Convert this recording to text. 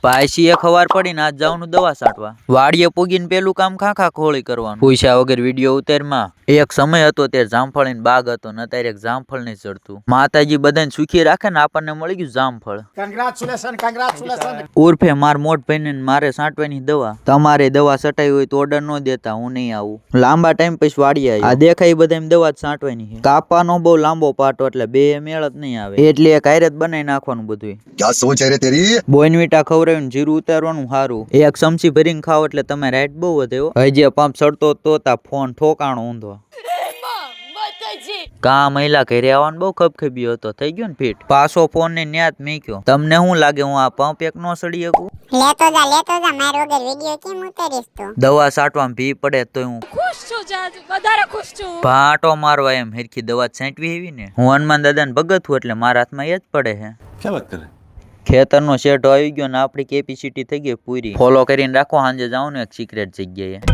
પાયસી ખવાર પડીને આજ જવાનું દવા છાંટવા વાડીએ પૂગીને પેલું કામ ખાખા ખોળી કરવાનું પૂછ્યા વગર વિડીયો ઉતારમાં એક સમય હતો ત્યારે જામફળીનો બાગ હતો ને અત્યારે એક જામફળ નહીં ચડતું માતાજી બધાને સુખી રાખે ને આપણને મળી ગયું જામફળ Congratulations. ઉર્ફે માર મોટ ભાઈને મારે છાંટવાની દવા તમારે દવા છટાઈ હોય તો ઓર્ડર ન દેતા હું નહીં આવું લાંબા ટાઈમ પછી વાડી આવી આ દેખાય બધા દવા જ છાંટવાની છે કાપાનો બહુ લાંબો પાટો એટલે બે મેળ જ નહીં આવે એટલે એક હારે જ બનાવી નાખવાનું બધું क्या सोच है रे तेरी બોનવીટા ખવડાવીને જીરું ઉતારવાનું સારું એક ચમચી ભરીને ખાવ એટલે તમે રાઈટ બહુ વધે હો હજી પંપ ચડતો તો તા ફોન ઠોકાણો ઊંધો કા મહિલા ઘરે આવવાનો બહુ ખબખબી હતો થઈ ગયો ને ફીટ પાછો ફોન ને ન્યાત મેક્યો તમને શું લાગે હું આ પંપ એક નો સડી શકું લેતો જા માર વગર વિડિયો કેમ ઉતારીશ તું દવા છાંટવામાં ભી પડે તો હું ખુશ છું જાજ વધારે ખુશ છું ભાટો મારવા એમ હેરખી દવા છાંટવી એવી ને હું હનુમાન દાદાને ભગત છું એટલે મારા હાથમાં એ જ પડે છે क्या बात कर रहे हैं? ખેતરનો શેઠો આવી ગયો ને આપણી કેપેસિટી થઈ ગઈ પૂરી ફોલો કરીને રાખો સાંજે જાઉં ને એક સિક્રેટ જગ્યાએ